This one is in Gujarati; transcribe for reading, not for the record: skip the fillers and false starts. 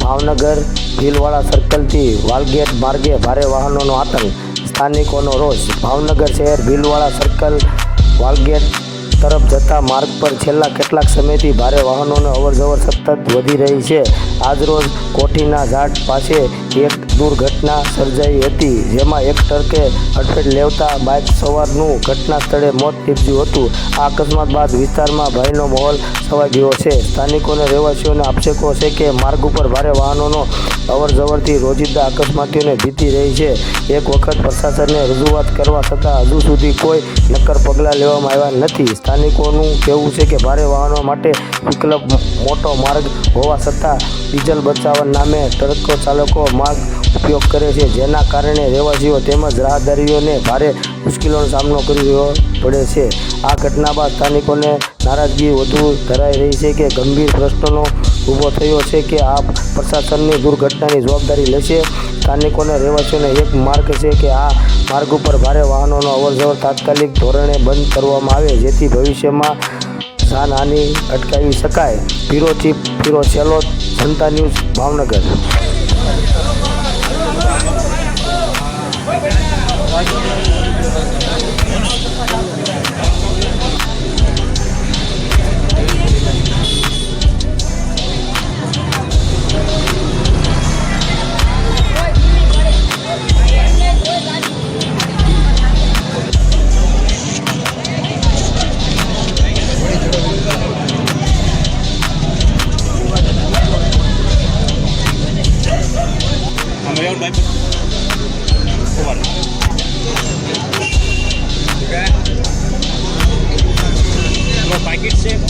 ભાવનગર ભીલવાડા સર્કલથી વાલગેટ માર્ગે ભારે વાહનોનો આતંક, સ્થાનિકોનો રોષ। ભાવનગર શહેર ભીલવાડા સર્કલ વાલગેટ તરફ જતા માર્ગ પર છેલ્લા કેટલાક સમયથી ભારે વાહનોની અવરજવર સતત વધી રહી છે। આજરોજ કોઠીના ઝાડ પાસે એક દુર્ઘટના સર્જાઈ હતી, જેમાં એક ટ્રકે અડફેટ લેવતા બાઇક સવારનું ઘટના સ્થળે મોત નીપજ્યું હતું। આ અકસ્માત બાદ વિસ્તારમાં ભયનો માહોલ છવાઈ ગયો છે। સ્થાનિકોને રહેવાસીઓને આક્ષેપો છે કે માર્ગ ઉપર ભારે વાહનોનો અવરજવરથી રોજિંદા અકસ્માતોને ભીતિ રહી છે। એક વખત પ્રશાસનને રજૂઆત કરવા છતાં હજુ સુધી કોઈ નક્કર પગલાં લેવામાં આવ્યા નથી। સ્થાનિકોનું કહેવું છે કે ભારે વાહનો માટે વિકલ્પ મોટો માર્ગ હોવા છતાં ડીઝલ બચાવવા નામે ટ્રક ચાલકો માર્ગ ઉપયોગ કરે છે, જેના કારણે રહેવાસીઓ તેમજ રાહદારીઓને ભારે મુશ્કેલીનો સામનો કરવો પડે છે। આ ઘટના બાદ સ્થાનિકોને નારાજગી વધુ ધરાઈ રહી છે કે ગંભીર પ્રશ્નનો ઊભો થયો છે કે આ પ્રશાસનની દુર્ઘટનાની જવાબદારી લેશે। સ્થાનિકોને રહેવાસીઓને એક માર્ગ છે કે આ માર્ગ ઉપર ભારે વાહનોનો અવરજવર તાત્કાલિક ધોરણે બંધ કરવામાં આવે, જેથી ભવિષ્યમાં જાનહાનિ અટકાવી શકાય। બ્યુરો ચીફ ફિરોઝ સેલોત, જનતા ન્યૂઝ, ભાવનગર। पैकेट से